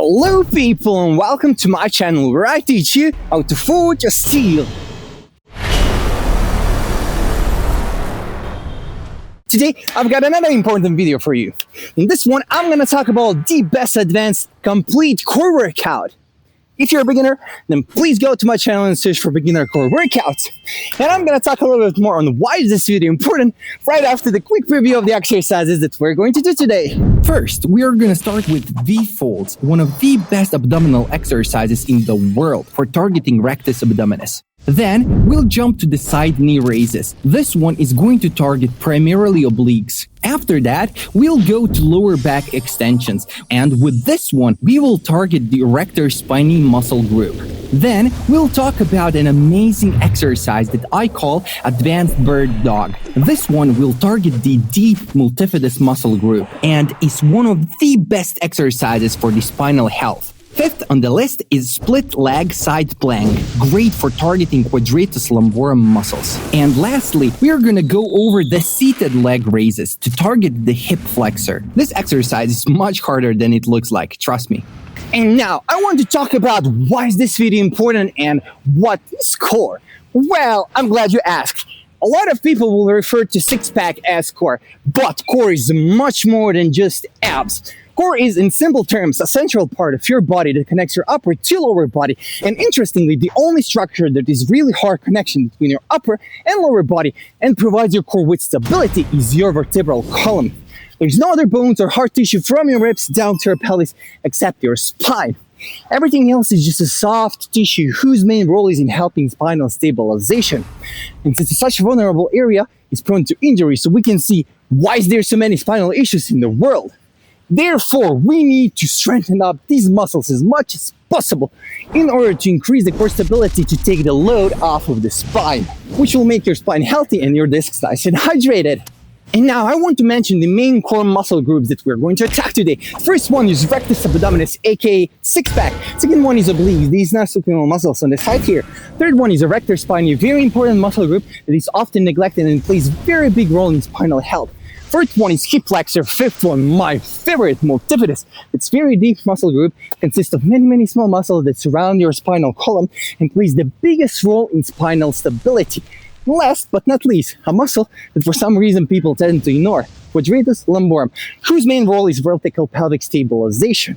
Hello people and welcome to my channel where I teach you how to forge a steel. Today I've got another important video for you. In this one I'm going to talk about the best advanced complete core workout. If you're a beginner, then please go to my channel and search for beginner core workouts. And I'm going to talk a little bit more on why is this video important right after the quick preview of the exercises that we're going to do today. First, we are going to start with V-folds, one of the best abdominal exercises in the world for targeting rectus abdominis. Then, we'll jump to the side knee raises. This one is going to target primarily obliques. After that, we'll go to lower back extensions, and with this one, we will target the erector spinae muscle group. Then, we'll talk about an amazing exercise that I call advanced bird dog. This one will target the deep multifidus muscle group, and is one of the best exercises for the spinal health. Fifth on the list is split leg side plank, great for targeting quadratus lumborum muscles. And lastly, we are gonna go over the seated leg raises to target the hip flexor. This exercise is much harder than it looks like, trust me. And now I want to talk about why is this video important and what is core. Well, I'm glad you asked. A lot of people will refer to six-pack as core, but core is much more than just abs. Core is, in simple terms, a central part of your body that connects your upper to lower body. And interestingly, the only structure that is really hard connection between your upper and lower body and provides your core with stability is your vertebral column. There's no other bones or hard tissue from your ribs down to your pelvis except your spine. Everything else is just a soft tissue whose main role is in helping spinal stabilization. And since it's such a vulnerable area, it's prone to injury, so we can see why is there so many spinal issues in the world. Therefore, we need to strengthen up these muscles as much as possible in order to increase the core stability to take the load off of the spine, which will make your spine healthy and your discs nice and hydrated. And now I want to mention the main core muscle groups that we're going to attack today. First one is rectus abdominis, aka six-pack. Second one is obliques, these non-supinal muscles on the side here. Third one is erector spinae, a very important muscle group that is often neglected and plays a very big role in spinal health. Fourth one is hip flexor. Fifth one, my favorite, multifidus. It's very deep muscle group, consists of many small muscles that surround your spinal column and plays the biggest role in spinal stability. Last but not least, a muscle that for some reason people tend to ignore, quadratus lumborum, whose main role is vertical pelvic stabilization.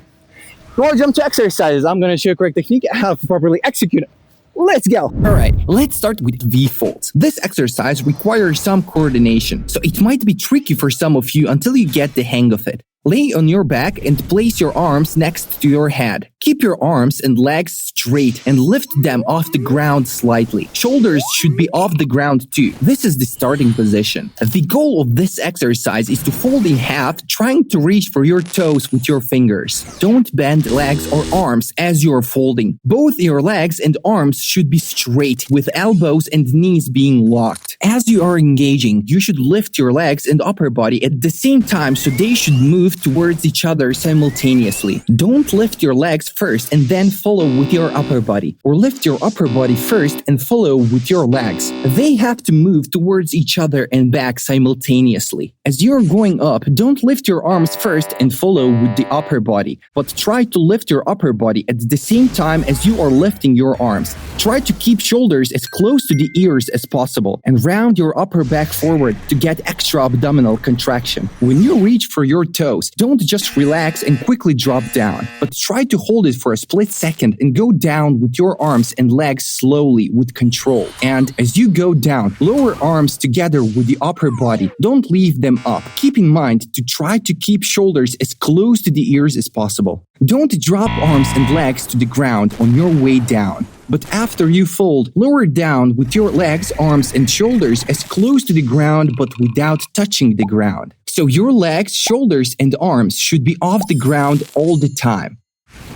Before I jump to exercises, I'm going to show you a correct technique and how to properly execute it. Let's go! Alright, let's start with V-folds. This exercise requires some coordination, so it might be tricky for some of you until you get the hang of it. Lay on your back and place your arms next to your head. Keep your arms and legs straight and lift them off the ground slightly. Shoulders should be off the ground too. This is the starting position. The goal of this exercise is to fold in half, trying to reach for your toes with your fingers. Don't bend legs or arms as you are folding. Both your legs and arms should be straight, with elbows and knees being locked. As you are engaging, you should lift your legs and upper body at the same time so they should move towards each other simultaneously. Don't lift your legs first and then follow with your upper body, or lift your upper body first and follow with your legs. They have to move towards each other and back simultaneously. As you're going up, don't lift your arms first and follow with the upper body, but try to lift your upper body at the same time as you are lifting your arms. Try to keep shoulders as close to the ears as possible and round your upper back forward to get extra abdominal contraction. When you reach for your toes, don't just relax and quickly drop down, but try to hold it for a split second and go down with your arms and legs slowly with control. And as you go down, lower arms together with the upper body. Don't leave them up. Keep in mind to try to keep shoulders as close to the ears as possible. Don't drop arms and legs to the ground on your way down. But after you fold, lower down with your legs, arms, and shoulders as close to the ground but without touching the ground. So your legs, shoulders, and arms should be off the ground all the time.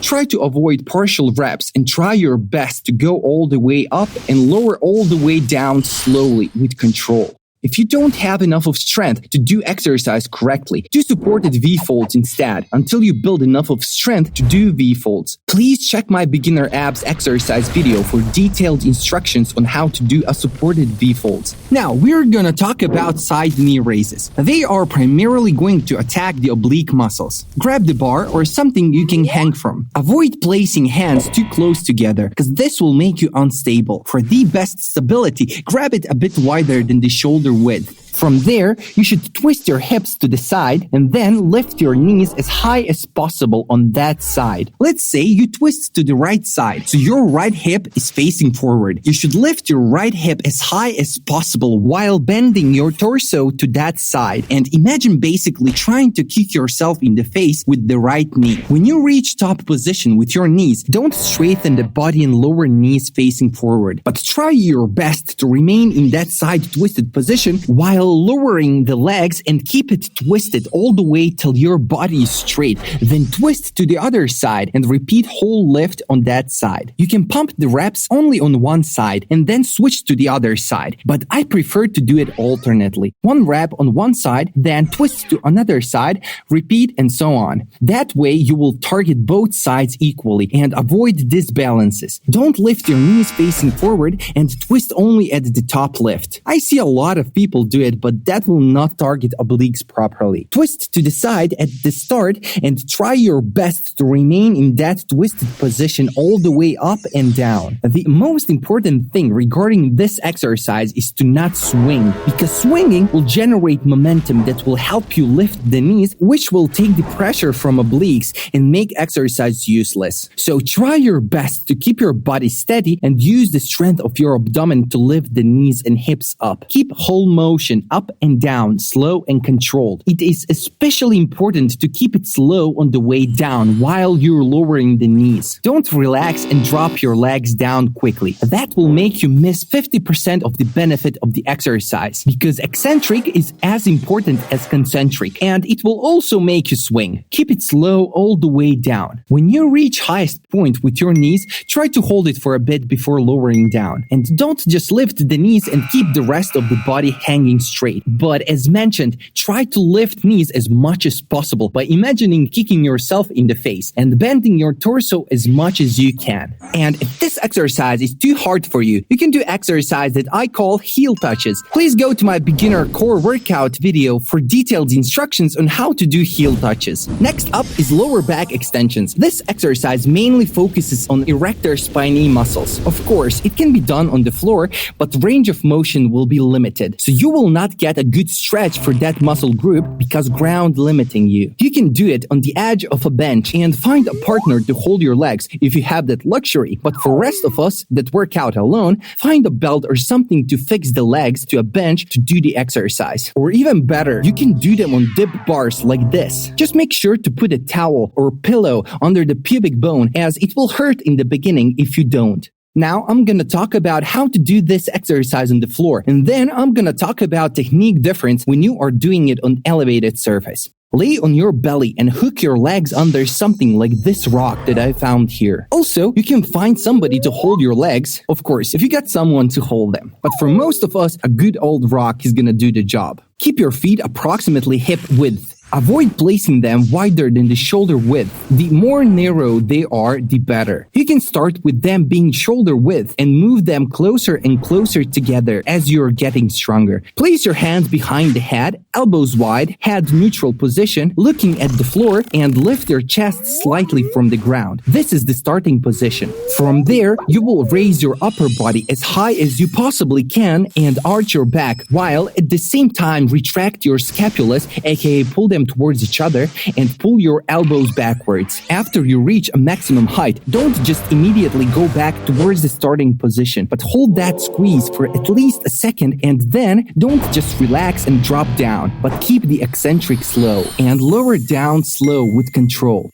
Try to avoid partial reps and try your best to go all the way up and lower all the way down slowly with control. If you don't have enough of strength to do exercise correctly, do supported V-folds instead until you build enough of strength to do V-folds. Please check my beginner abs exercise video for detailed instructions on how to do a supported V-folds. Now, we're gonna talk about side knee raises. They are primarily going to attack the oblique muscles. Grab the bar or something you can hang from. Avoid placing hands too close together because this will make you unstable. For the best stability, grab it a bit wider than the shoulder width. From there, you should twist your hips to the side and then lift your knees as high as possible on that side. Let's say you twist to the right side, so your right hip is facing forward. You should lift your right hip as high as possible while bending your torso to that side. And imagine basically trying to kick yourself in the face with the right knee. When you reach top position with your knees, don't straighten the body and lower knees facing forward, but try your best to remain in that side twisted position while lowering the legs and keep it twisted all the way till your body is straight. Then twist to the other side and repeat whole lift on that side. You can pump the reps only on one side and then switch to the other side, but I prefer to do it alternately. One rep on one side, then twist to another side, repeat, and so on. That way you will target both sides equally and avoid disbalances. Don't lift your knees facing forward and twist only at the top lift. I see a lot of people do it, but that will not target obliques properly. Twist to the side at the start and try your best to remain in that twisted position all the way up and down. The most important thing regarding this exercise is to not swing, because swinging will generate momentum that will help you lift the knees, which will take the pressure from obliques and make exercise useless. So try your best to keep your body steady and use the strength of your abdomen to lift the knees and hips up. Keep whole motion up and down, slow and controlled. It is especially important to keep it slow on the way down while you're lowering the knees. Don't relax and drop your legs down quickly. That will make you miss 50% of the benefit of the exercise, because eccentric is as important as concentric, and it will also make you swing. Keep it slow all the way down. When you reach highest point with your knees, try to hold it for a bit before lowering down. And don't just lift the knees and keep the rest of the body hanging straight. But as mentioned, try to lift knees as much as possible by imagining kicking yourself in the face and bending your torso as much as you can. And if this exercise is too hard for you, you can do exercise that I call heel touches. Please go to my beginner core workout video for detailed instructions on how to do heel touches. Next up is lower back extensions. This exercise mainly focuses on erector spinae muscles. Of course, it can be done on the floor, but range of motion will be limited, so you will not get a good stretch for that muscle group because ground limiting you. You can do it on the edge of a bench and find a partner to hold your legs if you have that luxury. But for rest of us that work out alone, find a belt or something to fix the legs to a bench to do the exercise. Or even better, you can do them on dip bars like this. Just make sure to put a towel or pillow under the pubic bone, as it will hurt in the beginning if you don't. Now I'm gonna talk about how to do this exercise on the floor, and then I'm gonna talk about technique difference when you are doing it on elevated surface. Lay on your belly and hook your legs under something like this rock that I found here. Also, you can find somebody to hold your legs, of course, if you got someone to hold them. But for most of us, a good old rock is gonna do the job. Keep your feet approximately hip width. Avoid placing them wider than the shoulder width. The more narrow they are, the better. You can start with them being shoulder width and move them closer and closer together as you're getting stronger. Place your hands behind the head, elbows wide, head neutral position, looking at the floor, and lift your chest slightly from the ground. This is the starting position. From there, you will raise your upper body as high as you possibly can and arch your back, while at the same time retract your scapulas, aka pull them towards each other, and pull your elbows backwards. After you reach a maximum height, don't just immediately go back towards the starting position, but hold that squeeze for at least a second, and then don't just relax and drop down, but keep the eccentric slow and lower down slow with control.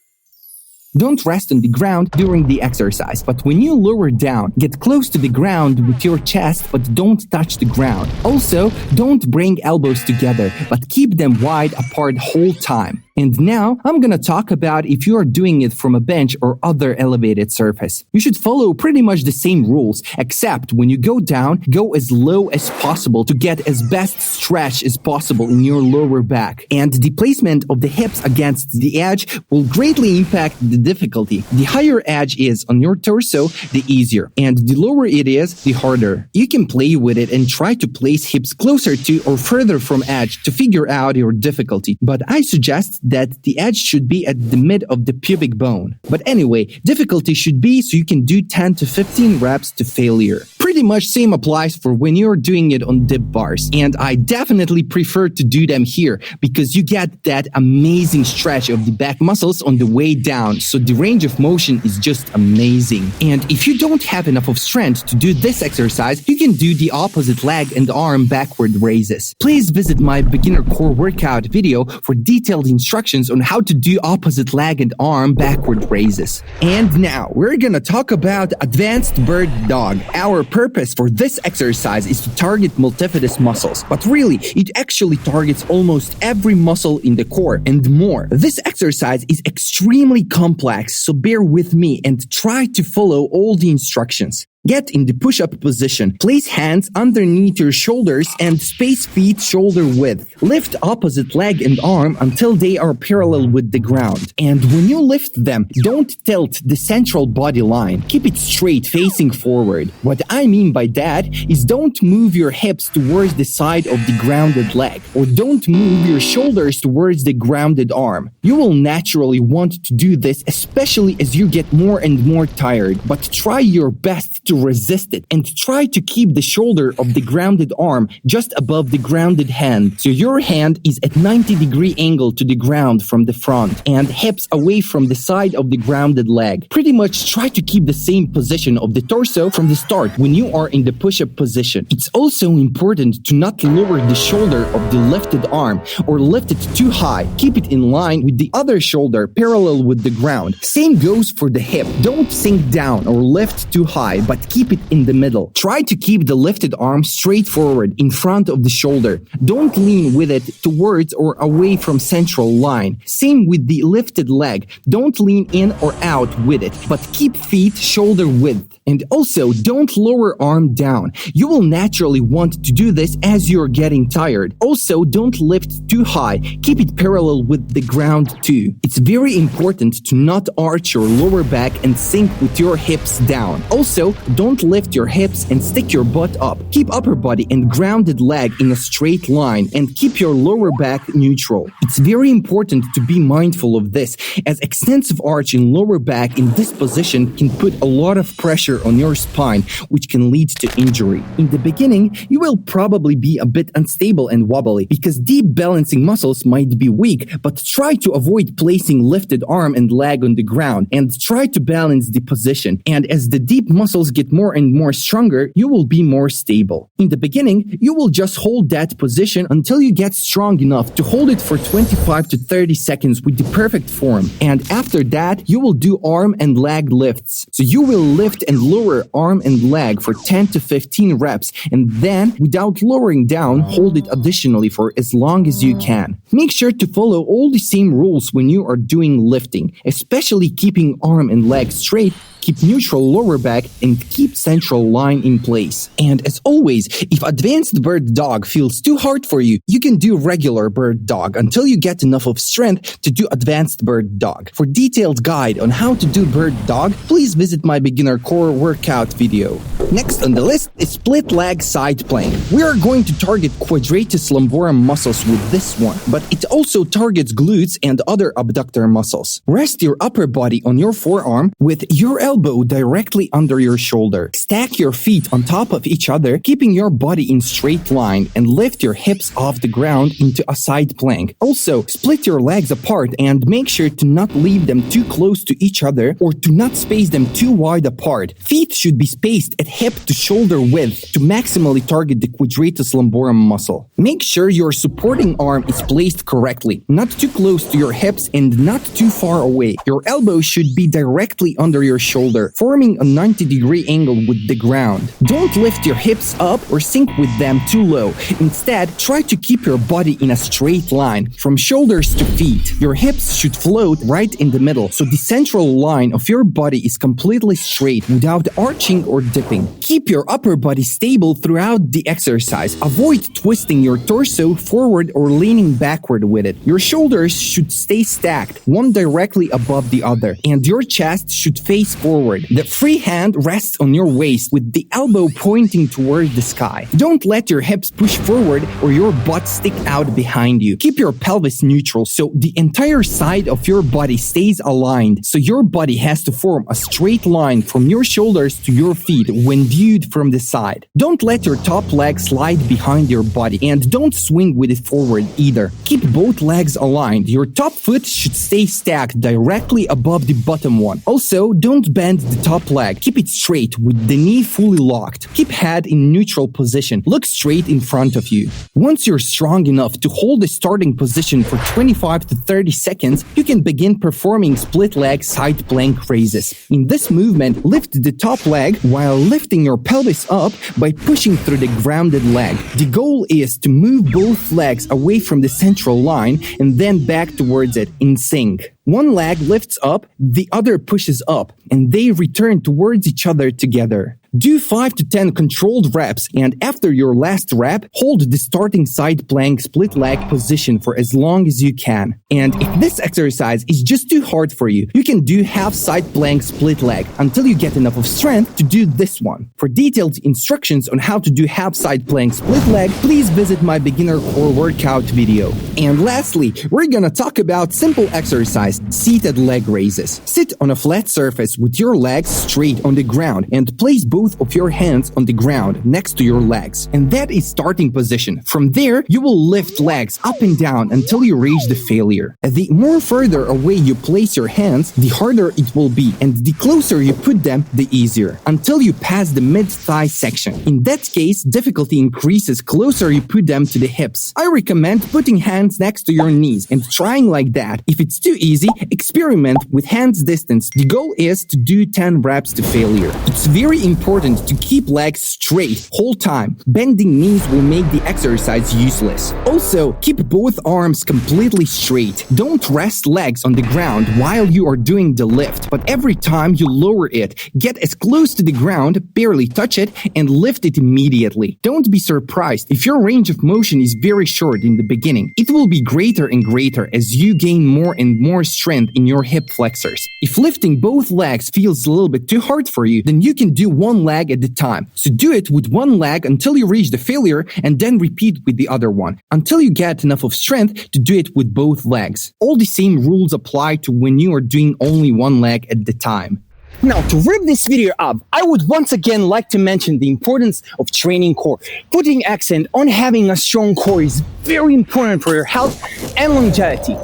Don't rest on the ground during the exercise, but when you lower down, get close to the ground with your chest, but don't touch the ground. Also, don't bring elbows together, but keep them wide apart whole time. And now, I'm gonna talk about if you are doing it from a bench or other elevated surface. You should follow pretty much the same rules, except when you go down, go as low as possible to get as best stretch as possible in your lower back. And the placement of the hips against the edge will greatly impact the difficulty. The higher edge is on your torso, the easier. And the lower it is, the harder. You can play with it and try to place hips closer to or further from edge to figure out your difficulty. But I suggest that the edge should be at the mid of the pubic bone. But anyway, difficulty should be so you can do 10 to 15 reps to failure. Pretty much same applies for when you're doing it on dip bars. And I definitely prefer to do them here because you get that amazing stretch of the back muscles on the way down. So the range of motion is just amazing. And if you don't have enough of strength to do this exercise, you can do the opposite leg and arm backward raises. Please visit my beginner core workout video for detailed instructions on how to do opposite leg and arm backward raises. And now we're gonna talk about advanced bird dog. Our purpose for this exercise is to target multifidus muscles, but really it actually targets almost every muscle in the core and more. This exercise is extremely complex, so bear with me and try to follow all the instructions. Get in the push-up position. Place hands underneath your shoulders and space feet shoulder width. Lift opposite leg and arm until they are parallel with the ground. And when you lift them, don't tilt the central body line. Keep it straight, facing forward. What I mean by that is don't move your hips towards the side of the grounded leg, or don't move your shoulders towards the grounded arm. You will naturally want to do this, especially as you get more and more tired, but try your best to resist it and try to keep the shoulder of the grounded arm just above the grounded hand. So your hand is at 90-degree angle to the ground from the front and hips away from the side of the grounded leg. Pretty much try to keep the same position of the torso from the start when you are in the push-up position. It's also important to not lower the shoulder of the lifted arm or lift it too high. Keep it in line with the other shoulder parallel with the ground. Same goes for the hip. Don't sink down or lift too high, but keep it in the middle. Try to keep the lifted arm straight forward in front of the shoulder. Don't lean with it towards or away from central line. Same with the lifted leg. Don't lean in or out with it, but keep feet shoulder width. And also, don't lower arm down. You will naturally want to do this as you're getting tired. Also, don't lift too high. Keep it parallel with the ground too. It's very important to not arch your lower back and sink with your hips down. Also, don't lift your hips and stick your butt up. Keep upper body and grounded leg in a straight line and keep your lower back neutral. It's very important to be mindful of this, as extensive arch in lower back in this position can put a lot of pressure on your spine, which can lead to injury. In the beginning, you will probably be a bit unstable and wobbly because deep balancing muscles might be weak, but try to avoid placing lifted arm and leg on the ground and try to balance the position. And as the deep muscles get more and more stronger, you will be more stable. In the beginning, you will just hold that position until you get strong enough to hold it for 25 to 30 seconds with the perfect form. And after that, you will do arm and leg lifts. So you will lift and lower arm and leg for 10 to 15 reps, and then, without lowering down, hold it additionally for as long as you can. Make sure to follow all the same rules when you are doing lifting, especially keeping arm and leg straight, keep neutral lower back, and keep central line in place. And as always, if advanced bird dog feels too hard for you, you can do regular bird dog until you get enough of strength to do advanced bird dog. For detailed guide on how to do bird dog, please visit my beginner core workout video. Next on the list is split leg side plank. We are going to target quadratus lumborum muscles with this one, but it also targets glutes and other abductor muscles. Rest your upper body on your forearm with your elbow directly under your shoulder. Stack your feet on top of each other, keeping your body in straight line, and lift your hips off the ground into a side plank. Also, split your legs apart and make sure to not leave them too close to each other or to not space them too wide apart. Feet should be spaced at hip hip to shoulder width to maximally target the quadratus lumborum muscle. Make sure your supporting arm is placed correctly, not too close to your hips and not too far away. Your elbow should be directly under your shoulder, forming a 90-degree angle with the ground. Don't lift your hips up or sink with them too low. Instead, try to keep your body in a straight line from shoulders to feet. Your hips should float right in the middle, so the central line of your body is completely straight without arching or dipping. Keep your upper body stable throughout the exercise. Avoid twisting your torso forward or leaning backward with it. Your shoulders should stay stacked, one directly above the other, and your chest should face forward. The free hand rests on your waist with the elbow pointing toward the sky. Don't let your hips push forward or your butt stick out behind you. Keep your pelvis neutral so the entire side of your body stays aligned, so your body has to form a straight line from your shoulders to your feet when viewed from the side. Don't let your top leg slide behind your body, and don't swing with it forward either. Keep both legs aligned. Your top foot should stay stacked directly above the bottom one. Also, don't bend the top leg. Keep it straight with the knee fully locked. Keep head in neutral position. Look straight in front of you. Once you're strong enough to hold the starting position for 25 to 30 seconds, you can begin performing split leg side plank raises. In this movement, lift the top leg while lifting your pelvis up by pushing through the grounded leg. The goal is to move both legs away from the central line and then back towards it in sync. One leg lifts up, the other pushes up, and they return towards each other together. Do 5 to 10 controlled reps, and after your last rep, hold the starting side plank split leg position for as long as you can. And if this exercise is just too hard for you, you can do half side plank split leg until you get enough of strength to do this one. For detailed instructions on how to do half side plank split leg, please visit my beginner core workout video. And lastly, we're gonna talk about simple exercise, seated leg raises. Sit on a flat surface with your legs straight on the ground and place both of your hands on the ground next to your legs. And that is starting position. From there, you will lift legs up and down until you reach the failure. The more further away you place your hands, the harder it will be, and the closer you put them, the easier, until you pass the mid-thigh section. In that case, difficulty increases closer you put them to the hips. I recommend putting hands next to your knees and trying like that. If it's too easy, experiment with hands distance. The goal is to do 10 reps to failure. It's very important to keep legs straight whole time. Bending knees will make the exercise useless. Also, keep both arms completely straight. Don't rest legs on the ground while you are doing the lift, but every time you lower it, get as close to the ground, barely touch it, and lift it immediately. Don't be surprised if your range of motion is very short in the beginning. It will be greater and greater as you gain more and more strength in your hip flexors. If lifting both legs feels a little bit too hard for you, then you can do one leg at a time. So do it with one leg until you reach the failure, and then repeat with the other one until you get enough of strength to do it with both legs. All the same rules apply to when you are doing only one leg at the time. Now, to wrap this video up, I would once again like to mention the importance of training core. Putting accent on having a strong core is very important for your health and longevity.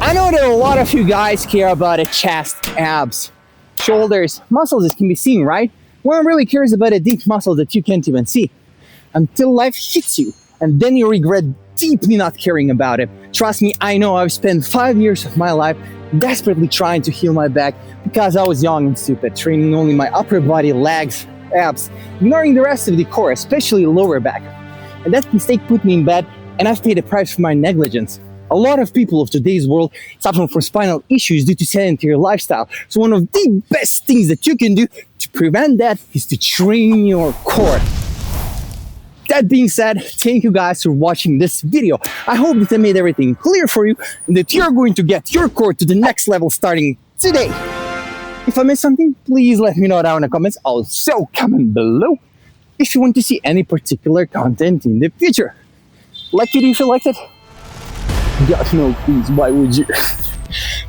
I know that a lot of you guys care about a chest, abs, shoulders, muscles that can be seen, right? No one really cares about a deep muscle that you can't even see until life hits you, and then you regret deeply not caring about it. Trust me, I know. I've spent 5 years of my life desperately trying to heal my back because I was young and stupid, training only my upper body, legs, abs, ignoring the rest of the core, especially lower back. And that mistake put me in bed, and I've paid a price for my negligence. A lot of people of today's world suffer from spinal issues due to sedentary lifestyle. So one of the best things that you can do to prevent that is to train your core. That being said, thank you guys for watching this video. I hope that I made everything clear for you and that you're going to get your core to the next level starting today. If I missed something, please let me know down in the comments. Also, comment below if you want to see any particular content in the future. Like it if you liked it. God, no, please, why would you?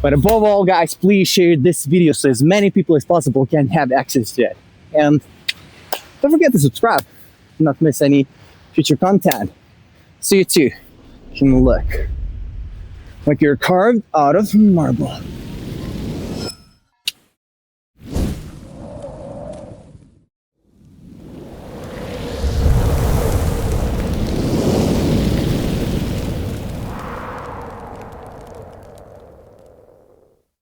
But above all, guys, please share this video so as many people as possible can have access to it. And don't forget to subscribe, not miss any future content. So you too can look like you're carved out of marble.